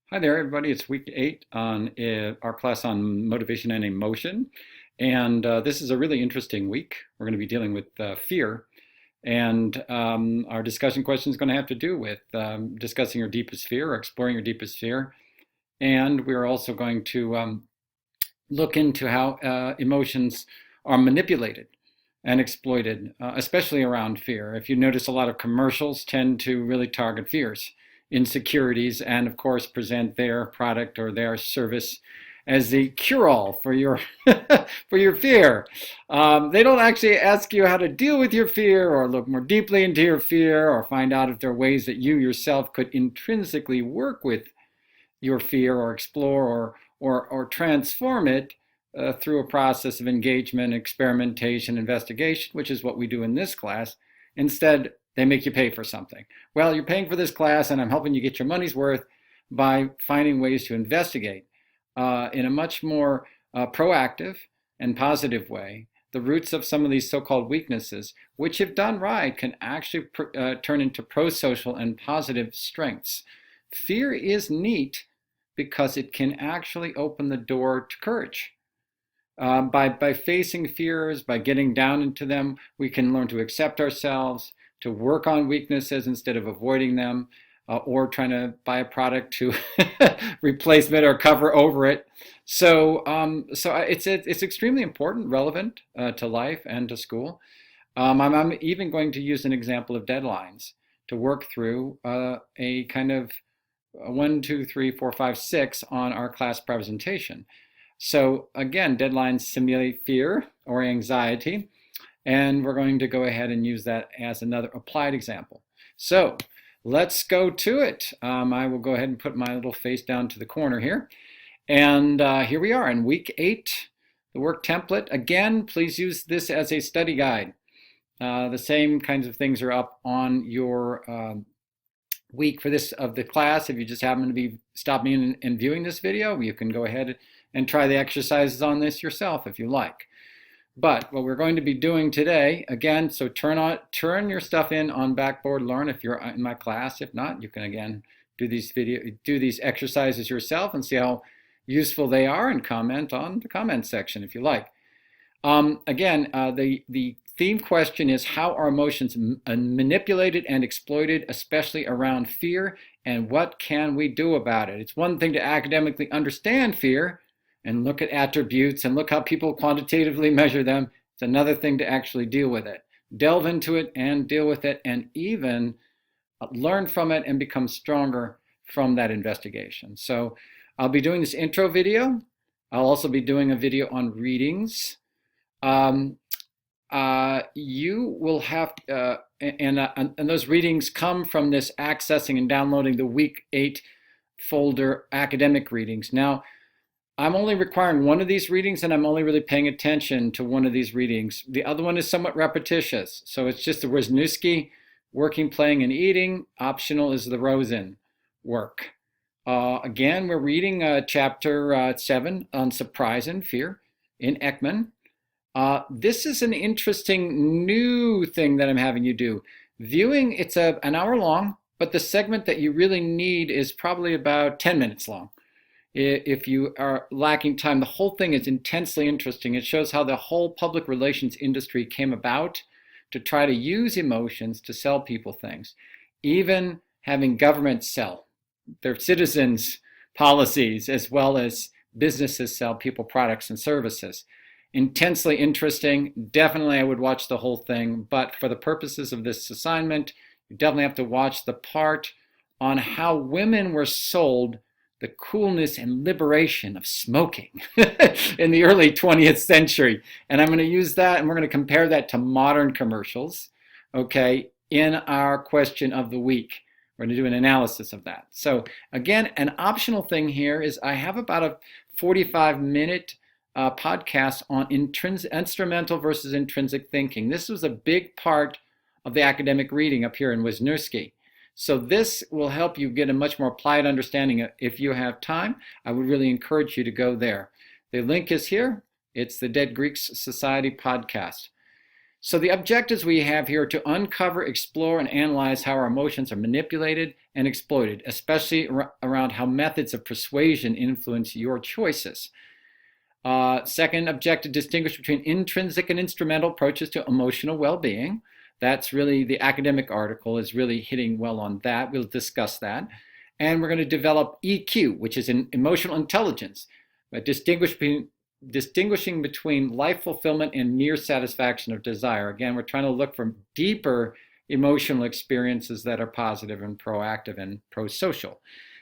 Hi there, everybody. It's week 8 on our class on motivation and emotion. And this is a really interesting week. We're going to be dealing with fear. And our discussion question is going to have to do with discussing your deepest fear or exploring your deepest fear. And we're also going to look into how emotions are manipulated and exploited, especially around fear. If you notice, a lot of commercials tend to really target fears, insecurities, and of course present their product or their service as the cure-all for your for your fear. They don't actually ask you how to deal with your fear or look more deeply into your fear or find out if there are ways that you yourself could intrinsically work with your fear or explore or transform it through a process of engagement, experimentation, investigation, which is what we do in this class. Instead, they make you pay for something. Well, you're paying for this class and I'm helping you get your money's worth by finding ways to investigate in a much more proactive and positive way the roots of some of these so-called weaknesses, which if done right can actually turn into pro-social and positive strengths. Fear is neat because it can actually open the door to courage. By facing fears, by getting down into them, we can learn to accept ourselves, to work on weaknesses instead of avoiding them, or trying to buy a product to replace it or cover over it. So it's extremely important, relevant to life and to school. I'm even going to use an example of deadlines to work through a kind of 1, 2, 3, 4, 5, 6 on our class presentation. So again, deadlines simulate fear or anxiety, and we're going to go ahead and use that as another applied example. So let's go to it. I will go ahead and put my little face down to the corner here. And here we are in week 8, the work template. Again, please use this as a study guide. The same kinds of things are up on your week for this of the class. If you just happen to be stopping in and viewing this video, you can go ahead and try the exercises on this yourself if you like. But what we're going to be doing today, again, so turn your stuff in on Blackboard Learn if you're in my class. If not, you can again do these exercises yourself and see how useful they are and comment on the comment section if you like. Again, the theme question is how are emotions manipulated and exploited, especially around fear, and what can we do about it? It's one thing to academically understand fear and look at attributes and look how people quantitatively measure them. It's another thing to actually deal with it. Delve into it and deal with it and even learn from it and become stronger from that investigation. So I'll be doing this intro video. I'll also be doing a video on readings. You will have, and those readings come from this accessing and downloading the week 8 folder academic readings. Now, I'm only requiring one of these readings and I'm only really paying attention to one of these readings. The other one is somewhat repetitious. So it's just the Wisniewski, Working, Playing, and Eating. Optional is the Rosen work. Again, we're reading chapter 7 on surprise and fear in Ekman. This is an interesting new thing that I'm having you do. Viewing, it's an hour long, but the segment that you really need is probably about 10 minutes long. If you are lacking time, the whole thing is intensely interesting. It shows how the whole public relations industry came about to try to use emotions to sell people things, even having governments sell their citizens policies as well as businesses sell people products and services. Intensely interesting. Definitely I would watch the whole thing, but for the purposes of this assignment, you definitely have to watch the part on how women were sold the coolness and liberation of smoking in the early 20th century. And I'm going to use that and we're going to compare that to modern commercials, okay, in our question of the week. We're going to do an analysis of that. So again, an optional thing here is I have about a 45-minute podcast on instrumental versus intrinsic thinking. This was a big part of the academic reading up here in Wisniewski. So this will help you get a much more applied understanding. If you have time, I would really encourage you to go there. The link is here. It's the Dead Greeks Society podcast. So the objectives we have here are to uncover, explore, and analyze how our emotions are manipulated and exploited, especially around how methods of persuasion influence your choices. Second objective, distinguish between intrinsic and instrumental approaches to emotional well-being. That's really, the academic article is really hitting well on that. We'll discuss that. And we're going to develop EQ, which is an emotional intelligence, but distinguishing between life fulfillment and mere satisfaction of desire. Again, we're trying to look for deeper emotional experiences that are positive and proactive and pro-social.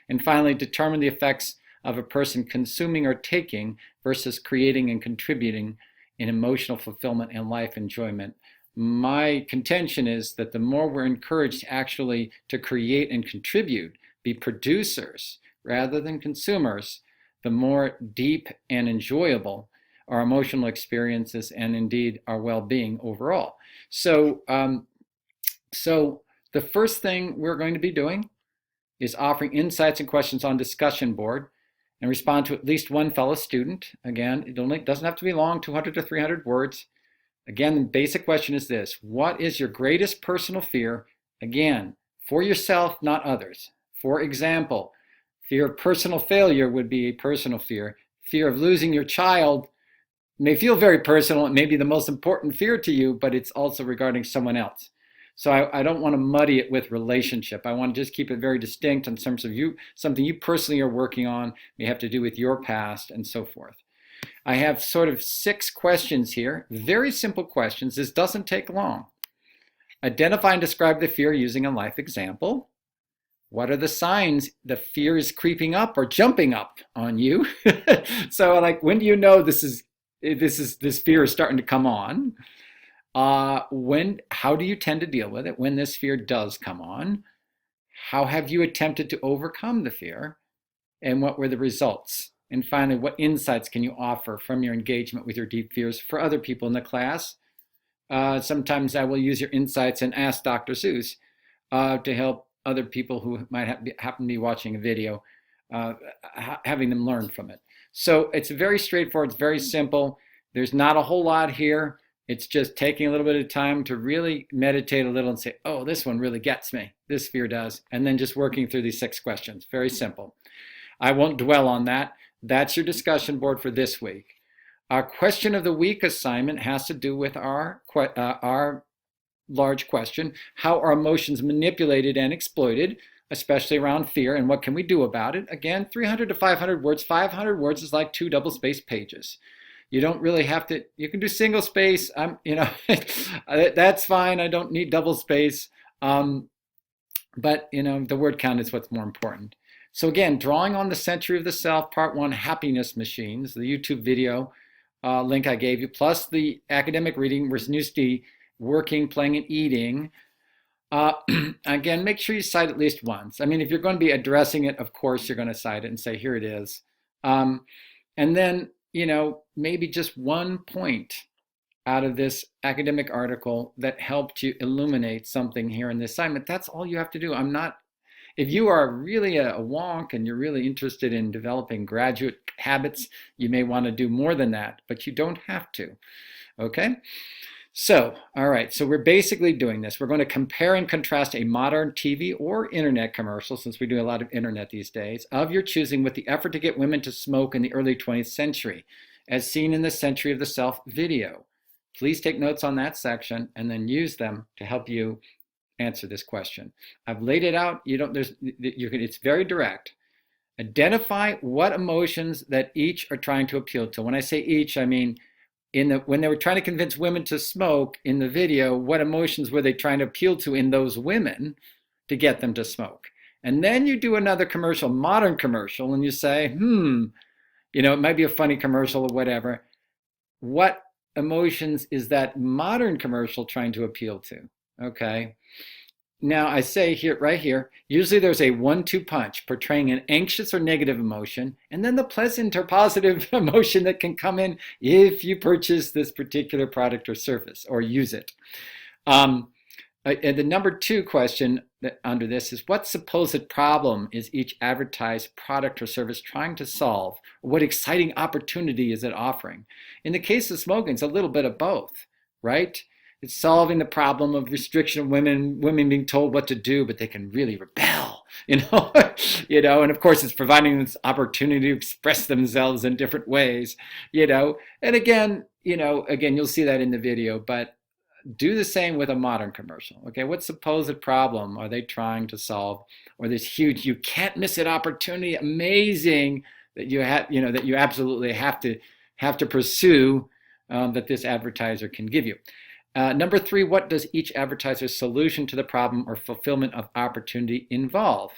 And finally, determine the effects of a person consuming or taking versus creating and contributing in emotional fulfillment and life enjoyment. My contention is that the more we're encouraged actually to create and contribute, be producers rather than consumers, the more deep and enjoyable our emotional experiences and indeed our well-being overall. So the first thing we're going to be doing is offering insights and questions on discussion board and respond to at least one fellow student. Again, it doesn't have to be long, 200 to 300 words. Again, the basic question is this: what is your greatest personal fear? Again, for yourself, not others. For example, fear of personal failure would be a personal fear. Fear of losing your child may feel very personal. It may be the most important fear to you, but it's also regarding someone else. So I don't want to muddy it with relationship. I want to just keep it very distinct in terms of something you personally are working on, may have to do with your past and so forth. I have sort of 6 questions here, very simple questions. This doesn't take long. Identify and describe the fear using a life example. What are the signs the fear is creeping up or jumping up on you? So like, when do you know this fear is starting to come on? How do you tend to deal with it when this fear does come on? How have you attempted to overcome the fear? And what were the results? And finally, what insights can you offer from your engagement with your deep fears for other people in the class? Sometimes I will use your insights and ask Dr. Seuss to help other people who might happen to be watching a video, having them learn from it. So it's very straightforward, it's very simple. There's not a whole lot here. It's just taking a little bit of time to really meditate a little and say, oh, this one really gets me. This fear does. And then just working through these 6 questions. Very simple. I won't dwell on that. That's your discussion board for this week. Our question of the week assignment has to do with our large question: how are emotions manipulated and exploited, especially around fear, and what can we do about it? Again, 300 to 500 words. 500 words is like 2 double-spaced pages. You don't really have to, you can do single space. That's fine. I don't need double space. But the word count is what's more important. So again, drawing on the Century of the Self, Part 1, Happiness Machines, the YouTube video link I gave you, plus the academic reading, Wisniewski, Working, Playing, and Eating. Again, make sure you cite at least once. I mean, if you're going to be addressing it, of course, you're going to cite it and say, here it is. And then, maybe just one point out of this academic article that helped you illuminate something here in the assignment. That's all you have to do. If you are really a wonk and you're really interested in developing graduate habits, you may want to do more than that, but you don't have to. Okay? So, all right, so we're basically doing this. We're going to compare and contrast a modern TV or internet commercial, since we do a lot of internet these days, of your choosing with the effort to get women to smoke in the early 20th century, as seen in the Century of the Self video. Please take notes on that section and then use them to help you answer this question. I've laid it out. It's very direct. Identify what emotions that each are trying to appeal to. When I say each, I mean when they were trying to convince women to smoke in the video, what emotions were they trying to appeal to in those women to get them to smoke? And then you do another commercial, modern commercial, and you say, it might be a funny commercial or whatever. What emotions is that modern commercial trying to appeal to? Okay. Now I say here, right here, usually there's a 1-2 punch portraying an anxious or negative emotion, and then the pleasant or positive emotion that can come in if you purchase this particular product or service or use it. And the number 2 question under this is, what supposed problem is each advertised product or service trying to solve? What exciting opportunity is it offering? In the case of smoking, it's a little bit of both, right? It's solving the problem of restriction of women being told what to do, but they can really rebel, you know, and of course it's providing this opportunity to express themselves in different ways, and again, you'll see that in the video, but do the same with a modern commercial. Okay, what supposed problem are they trying to solve? Or this huge, you can't miss it opportunity, amazing that you have, that you absolutely have to pursue, that this advertiser can give you. Number three, what does each advertiser's solution to the problem or fulfillment of opportunity involve?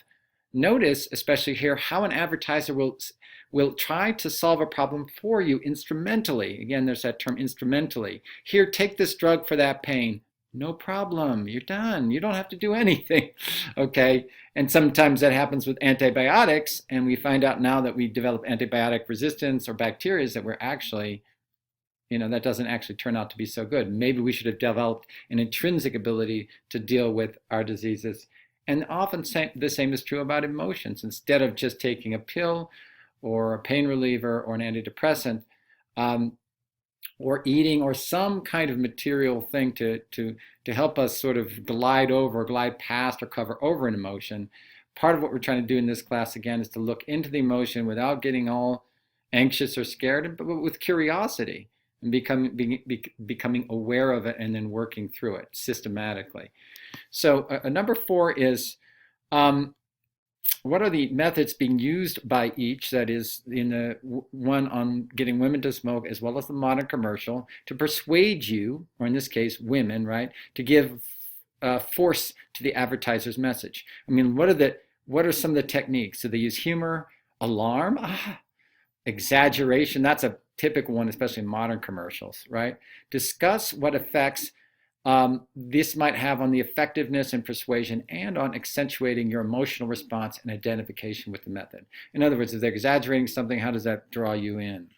Notice, especially here, how an advertiser will try to solve a problem for you instrumentally. Again, there's that term instrumentally. Here, take this drug for that pain. No problem, you're done. You don't have to do anything, okay? And sometimes that happens with antibiotics, and we find out now that we develop antibiotic resistance or bacteria that we're actually, that doesn't actually turn out to be so good. Maybe we should have developed an intrinsic ability to deal with our diseases. And often the same is true about emotions. Instead of just taking a pill or a pain reliever or an antidepressant, or eating or some kind of material thing to help us sort of glide past or cover over an emotion, part of what we're trying to do in this class, again, is to look into the emotion without getting all anxious or scared, but with curiosity and becoming aware of it and then working through it systematically. So number four is, what are the methods being used by each, that is in the one on getting women to smoke as well as the modern commercial, to persuade you, or in this case women, right, to give force to the advertiser's message? I mean, what are some of the techniques? Do they use humor, alarm, exaggeration? That's a typical one, especially in modern commercials, right? Discuss what effects this might have on the effectiveness and persuasion and on accentuating your emotional response and identification with the method. In other words, if they're exaggerating something, how does that draw you in?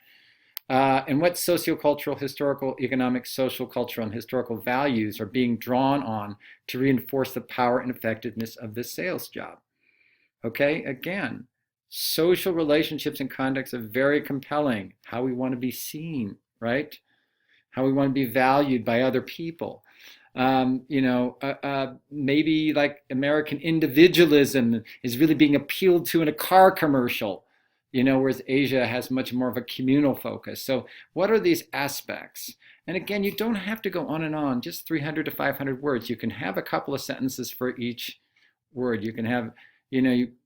And what sociocultural, historical, economic, social, cultural, and historical values are being drawn on to reinforce the power and effectiveness of this sales job? Okay, again, social relationships and contexts are very compelling. How we want to be seen, right? How we want to be valued by other people. Maybe like American individualism is really being appealed to in a car commercial, whereas Asia has much more of a communal focus. So what are these aspects? And again, you don't have to go on and on, just 300 to 500 words. You can have a couple of sentences for each word. You can have, you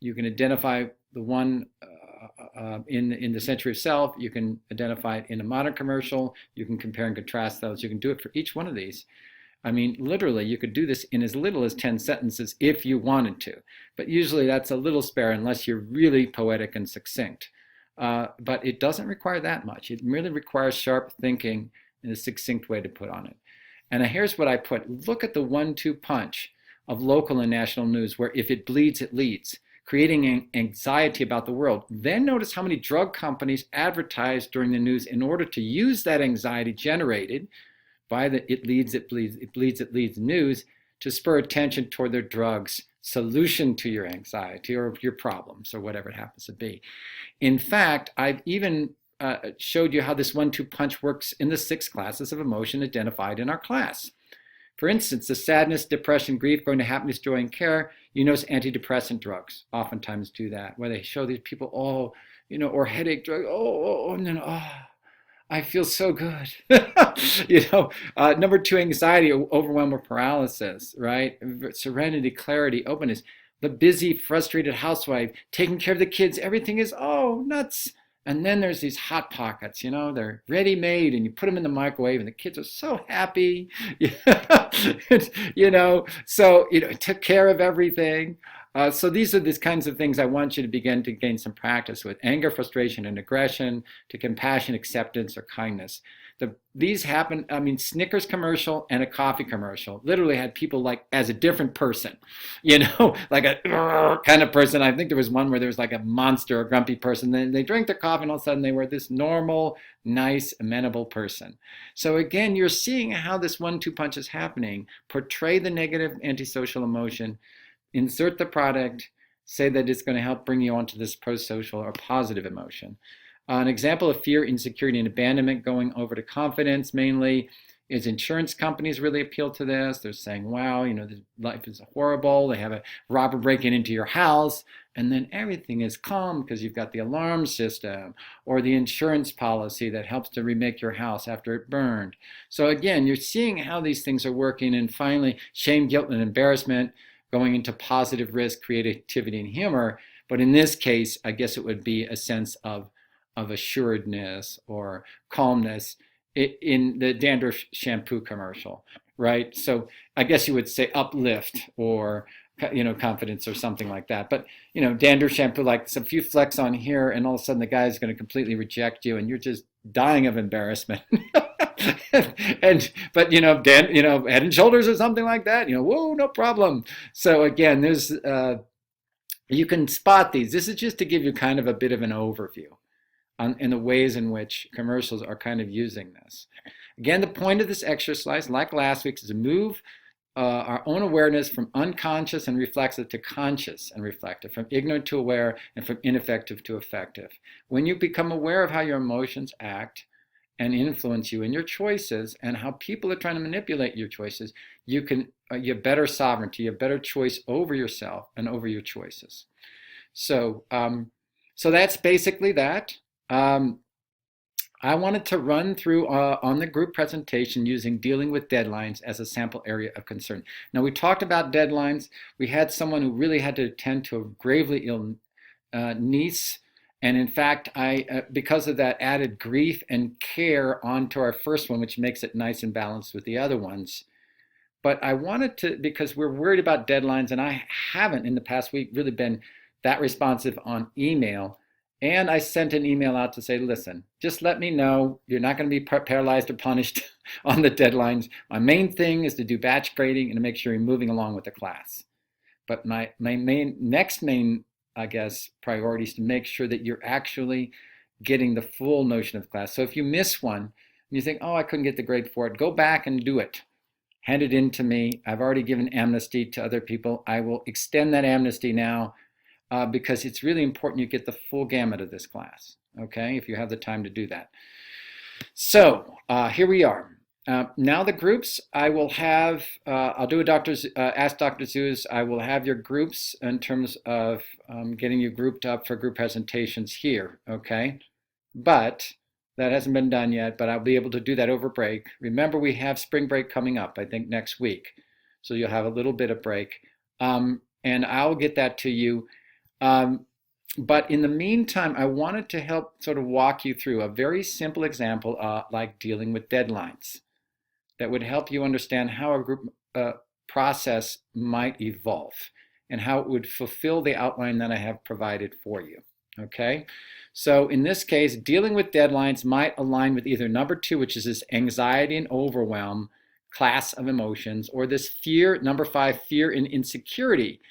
can identify the one in the Century of Self. You can identify it in a modern commercial. You can compare and contrast those. You can do it for each one of these. I mean, literally, you could do this in as little as 10 sentences if you wanted to. But usually that's a little spare unless you're really poetic and succinct. But it doesn't require that much. It really requires sharp thinking and a succinct way to put on it. And here's what I put. Look at the 1-2 punch of local and national news, where if it bleeds, it leads, creating anxiety about the world. Then notice how many drug companies advertise during the news in order to use that anxiety generated by the it leads, it leads news to spur attention toward their drugs solution to your anxiety or your problems or whatever it happens to be. In fact, I've even showed you how this 1-2 punch works in the 6 classes of emotion identified in our class. For instance, the sadness, depression, grief, going to happiness, joy, and care, you notice antidepressant drugs oftentimes do that, where they show these people, or headache drug, and then, I feel so good. Number 2, anxiety, overwhelm, or paralysis, right? Serenity, clarity, openness. The busy, frustrated housewife, taking care of the kids, everything is, nuts. And then there's these hot pockets, they're ready-made, and you put them in the microwave, and the kids are so happy, so, took care of everything. So these are these kinds of things I want you to begin to gain some practice with: anger, frustration, and aggression, to compassion, acceptance, or kindness. These happen, Snickers commercial and a coffee commercial literally had people like as a different person, like a kind of person. I think there was one where there was like a monster, a grumpy person. Then they drank their coffee and all of a sudden they were this normal, nice, amenable person. So again, you're seeing how this 1-2 punch is happening. Portray the negative antisocial emotion, insert the product, say that it's going to help bring you onto this pro-social or positive emotion. An example of fear, insecurity, and abandonment going over to confidence mainly Is insurance companies really appeal to this? They're saying, wow, life is horrible. They have a robber breaking into your house, and then everything is calm because you've got the alarm system or the insurance policy that helps to remake your house after it burned. So again, you're seeing how these things are working, and finally, shame, guilt, and embarrassment going into positive risk, creativity, and humor. But in this case, I guess it would be a sense of assuredness or calmness in the dandruff shampoo commercial, right? So I guess you would say uplift or confidence or something like that. But dandruff shampoo, like a few flecks on here, and all of a sudden the guy is going to completely reject you, and you're just dying of embarrassment. But Head and Shoulders or something like that, whoa, no problem. So again, there's you can spot these. This is just to give you kind of a bit of an overview in the ways in which commercials are kind of using this. Again, the point of this exercise, like last week's, is to move our own awareness from unconscious and reflexive to conscious and reflective, from ignorant to aware, and from ineffective to effective. When you become aware of how your emotions act and influence you in your choices and how people are trying to manipulate your choices, you have better sovereignty, you have better choice over yourself and over your choices. So that's basically that. I wanted to run through on the group presentation using dealing with deadlines as a sample area of concern. Now, we talked about deadlines. We had someone who really had to attend to a gravely ill niece. And in fact, I, because of that, added grief and care onto our first one, which makes it nice and balanced with the other ones. But I wanted to, because we're worried about deadlines, and I haven't in the past week really been that responsive on email. And I sent an email out to say, listen, just let me know. You're not going to be paralyzed or punished on the deadlines. My main thing is to do batch grading and to make sure you're moving along with the class. But my next main, I guess, priority is to make sure that you're actually getting the full notion of the class. So if you miss one and you think, oh, I couldn't get the grade for it, go back and do it. Hand it in to me. I've already given amnesty to other people. I will extend that amnesty now. Because it's really important you get the full gamut of this class, okay, if you have the time to do that. So here we are. Now the groups, I will have, I'll do Ask Dr. Zeus. I will have your groups in terms of getting you grouped up for group presentations here, okay? But that hasn't been done yet, but I'll be able to do that over break. Remember, we have spring break coming up, I think next week. So you'll have a little bit of break. And I'll get that to you. But in the meantime, I wanted to help sort of walk you through a very simple example like dealing with deadlines that would help you understand how a group process might evolve and how it would fulfill the outline that I have provided for you. Okay, so in this case, dealing with deadlines might align with either number 2, which is this anxiety and overwhelm class of emotions, or this fear, number 5, fear and insecurity.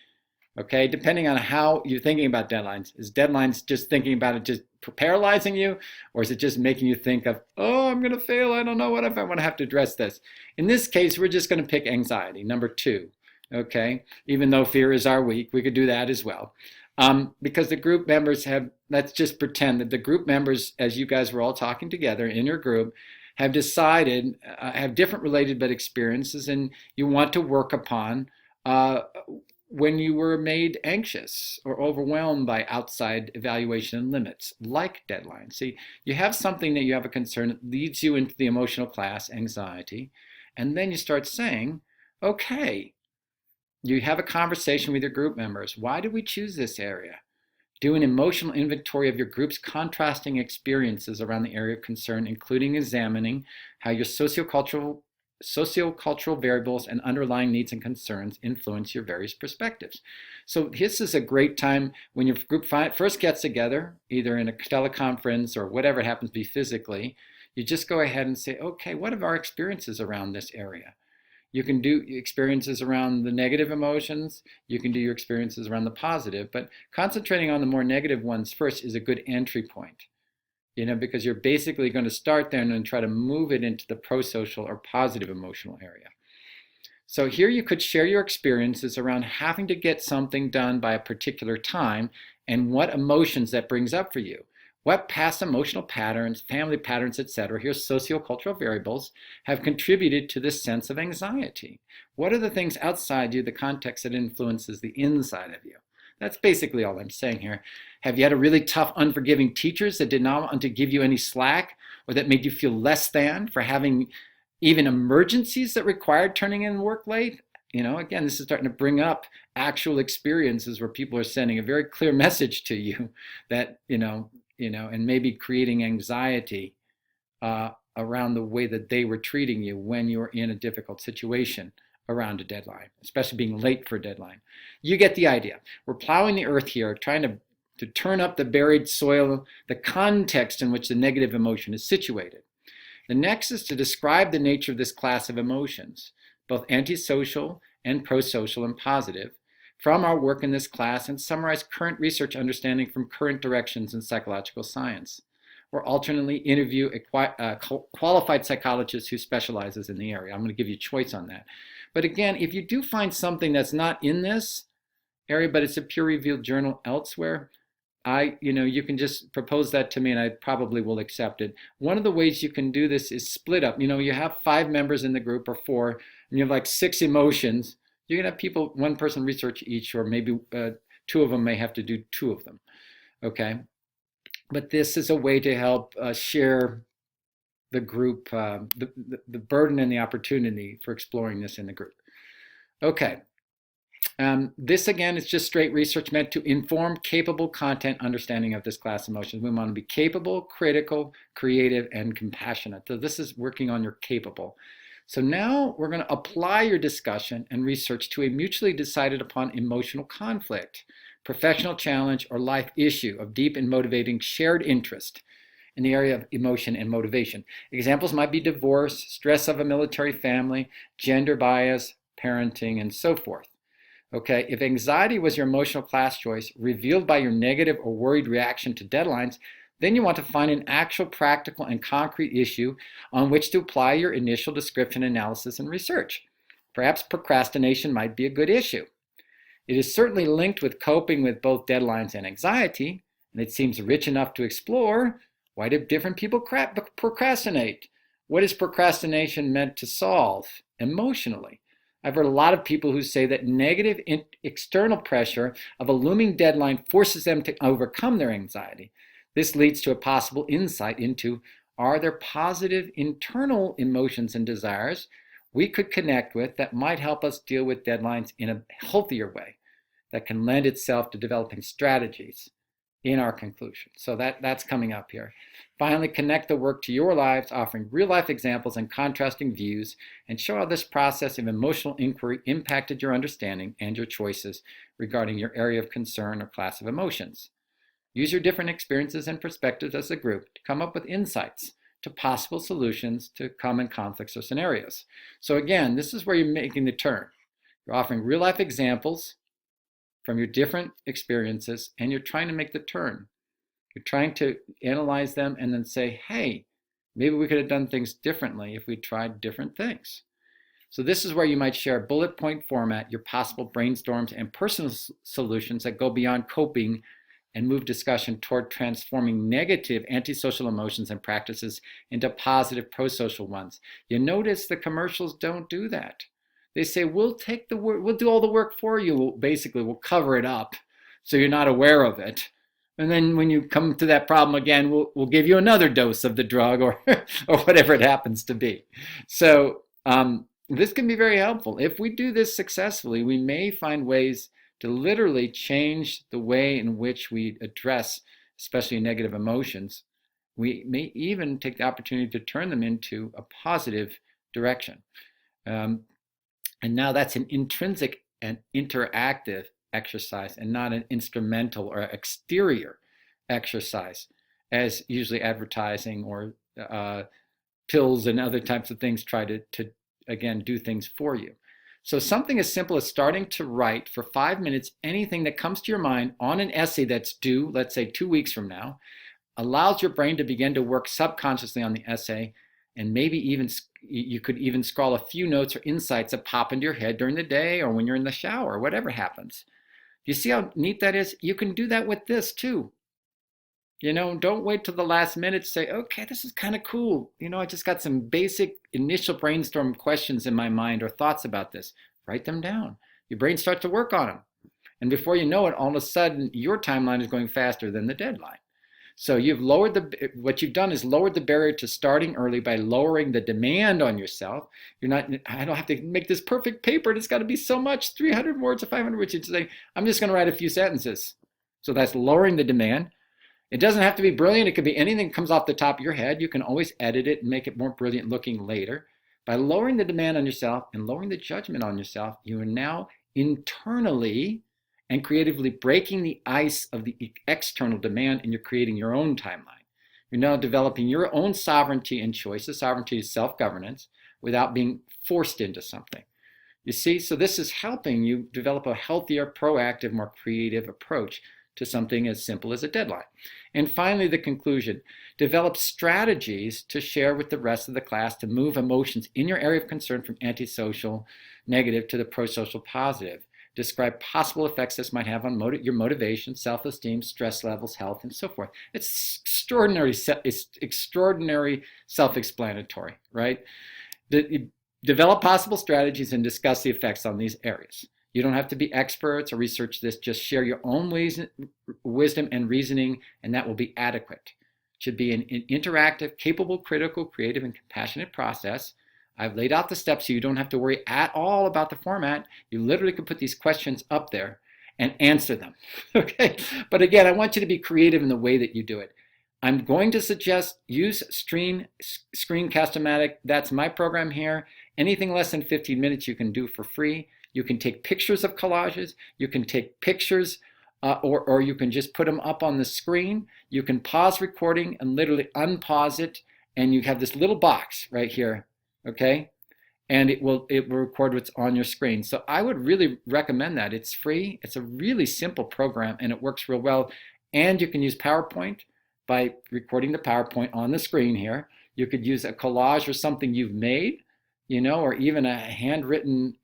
Okay, depending on how you're thinking about deadlines. Is deadlines just thinking about it just paralyzing you, or is it just making you think of, oh, I'm going to fail, I don't know what if I want to have to address this. In this case, we're just going to pick anxiety, number 2. Okay, even though fear is our weak, we could do that as well. Because the group members have, let's just pretend that the group members, as you guys were all talking together in your group, have decided, have different related but experiences, and you want to work upon when you were made anxious or overwhelmed by outside evaluation and limits, like deadlines. See, you have something that you have a concern that leads you into the emotional class, anxiety, and then you start saying, okay, you have a conversation with your group members. Why did we choose this area? Do an emotional inventory of your group's contrasting experiences around the area of concern, including examining how your sociocultural variables and underlying needs and concerns influence your various perspectives. So this is a great time when your group first gets together, either in a teleconference or whatever it happens to be physically, you just go ahead and say, okay, what are our experiences around this area? You can do experiences around the negative emotions, you can do your experiences around the positive, but concentrating on the more negative ones first is a good entry point. Because you're basically going to start there and then try to move it into the pro-social or positive emotional area. So here you could share your experiences around having to get something done by a particular time and what emotions that brings up for you. What past emotional patterns, family patterns, etc., here's sociocultural variables, have contributed to this sense of anxiety? What are the things outside you, the context that influences the inside of you? That's basically all I'm saying here. Have you had a really tough, unforgiving teachers that did not want to give you any slack, or that made you feel less than for having even emergencies that required turning in work late? Again, this is starting to bring up actual experiences where people are sending a very clear message to you that, and maybe creating anxiety around the way that they were treating you when you're in a difficult situation around a deadline, especially being late for a deadline. You get the idea. We're plowing the earth here, trying to turn up the buried soil, the context in which the negative emotion is situated. The next is to describe the nature of this class of emotions, both antisocial and prosocial and positive, from our work in this class, and summarize current research understanding from current directions in psychological science. Or alternately interview a qualified psychologist who specializes in the area. I'm going to give you choice on that. But again, if you do find something that's not in this area, but it's a peer-reviewed journal elsewhere, you can just propose that to me and I probably will accept it. One of the ways you can do this is split up. You have 5 members in the group or 4, and you have like 6 emotions. You're gonna have one person research each, or maybe 2 of them may have to do 2 of them, okay? But this is a way to help share the group, the burden and the opportunity for exploring this in the group. Okay. This again is just straight research meant to inform capable content understanding of this class of emotions. We want to be capable, critical, creative, and compassionate. So this is working on your capable. So now we're going to apply your discussion and research to a mutually decided upon emotional conflict, professional challenge, or life issue of deep and motivating shared interest in the area of emotion and motivation. Examples might be divorce, stress of a military family, gender bias, parenting, and so forth. Okay, if anxiety was your emotional class choice revealed by your negative or worried reaction to deadlines, then you want to find an actual practical and concrete issue on which to apply your initial description, analysis, and research. Perhaps procrastination might be a good issue. It is certainly linked with coping with both deadlines and anxiety, and it seems rich enough to explore. Why do different people procrastinate? What is procrastination meant to solve emotionally? I've heard a lot of people who say that negative external pressure of a looming deadline forces them to overcome their anxiety. This leads to a possible insight into, are there positive internal emotions and desires we could connect with that might help us deal with deadlines in a healthier way that can lend itself to developing strategies in our conclusion. So that's coming up here. Finally, connect the work to your lives, offering real-life examples and contrasting views, and show how this process of emotional inquiry impacted your understanding and your choices regarding your area of concern or class of emotions. Use your different experiences and perspectives as a group to come up with insights to possible solutions to common conflicts or scenarios. So again, this is where you're making the turn. You're offering real-life examples from your different experiences, and you're trying to make the turn. You're trying to analyze them and then say, hey, maybe we could have done things differently if we tried different things. So this is where you might share a bullet point format, your possible brainstorms and personal solutions that go beyond coping and move discussion toward transforming negative antisocial emotions and practices into positive prosocial ones. You notice the commercials don't do that. They say, we'll take the work, we'll do all the work for you. Basically, we'll cover it up so you're not aware of it. And then when you come to that problem again, we'll give you another dose of the drug or whatever it happens to be. So this can be very helpful. If we do this successfully, we may find ways to literally change the way in which we address, especially negative emotions. We may even take the opportunity to turn them into a positive direction. And now that's an intrinsic and interactive exercise and not an instrumental or exterior exercise, as usually advertising or pills and other types of things try to again, do things for you. So something as simple as starting to write for 5 minutes anything that comes to your mind on an essay that's due, let's say 2 weeks from now, allows your brain to begin to work subconsciously on the essay, and maybe even you could even scrawl a few notes or insights that pop into your head during the day or when you're in the shower or whatever happens. You see how neat that is? You can do that with this too. Don't wait till the last minute to say, okay, this is kind of cool. I just got some basic initial brainstorm questions in my mind or thoughts about this. Write them down. Your brain starts to work on them. And before you know it, all of a sudden, your timeline is going faster than the deadline. So what you've done is lowered the barrier to starting early by lowering the demand on yourself. I don't have to make this perfect paper. It's got to be so much, 300 words or 500 words. It's like, I'm just going to write a few sentences. So that's lowering the demand. It doesn't have to be brilliant. It could be anything that comes off the top of your head. You can always edit it and make it more brilliant looking later. By lowering the demand on yourself and lowering the judgment on yourself, you are now internally and creatively breaking the ice of the external demand, and you're creating your own timeline. You're now developing your own sovereignty and choices. Sovereignty is self-governance without being forced into something. You see, so this is helping you develop a healthier, proactive, more creative approach to something as simple as a deadline. And finally, the conclusion. Develop strategies to share with the rest of the class to move emotions in your area of concern from antisocial negative to the prosocial positive. Describe possible effects this might have on your motivation, self-esteem, stress levels, health, and so forth. It's extraordinary self-explanatory, right? Develop possible strategies and discuss the effects on these areas. You don't have to be experts or research this. Just share your own wisdom and reasoning, and that will be adequate. It should be an interactive, capable, critical, creative, and compassionate process. I've laid out the steps so you don't have to worry at all about the format. You literally can put these questions up there and answer them, okay? But again, I want you to be creative in the way that you do it. I'm going to suggest use Screencast-O-Matic. That's my program here. Anything less than 15 minutes you can do for free. You can take pictures of collages. You can take pictures or you can just put them up on the screen. You can pause recording and literally unpause it, and you have this little box right here. Okay, and it will record what's on your screen. So I would really recommend that. It's free. It's a really simple program, and it works real well. And you can use PowerPoint by recording the PowerPoint on the screen here. You could use a collage or something you've made, or even a handwritten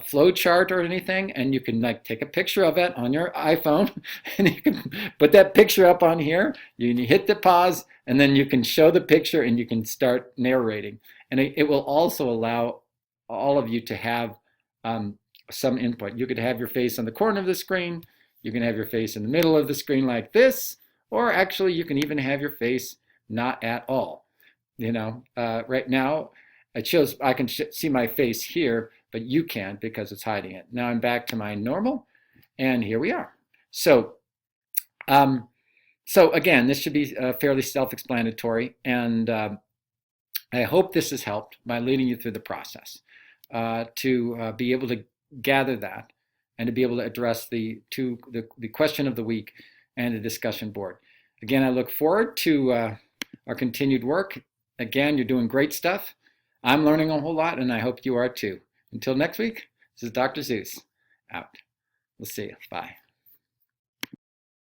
flow chart or anything, and you can take a picture of it on your iPhone, and you can put that picture up on here. You hit the pause, and then you can show the picture, and you can start narrating. And it will also allow all of you to have some input. You could have your face on the corner of the screen. You can have your face in the middle of the screen like this, or actually you can even have your face not at all. Right now it shows I can see my face here, but you can't because it's hiding it. Now I'm back to my normal, and here we are. So again, this should be fairly self-explanatory, and I hope this has helped by leading you through the process to be able to gather that and to be able to address the question of the week and the discussion board. Again, I look forward to our continued work. Again, you're doing great stuff. I'm learning a whole lot, and I hope you are too. Until next week, this is Dr. Zeus, out. We'll see you. Bye.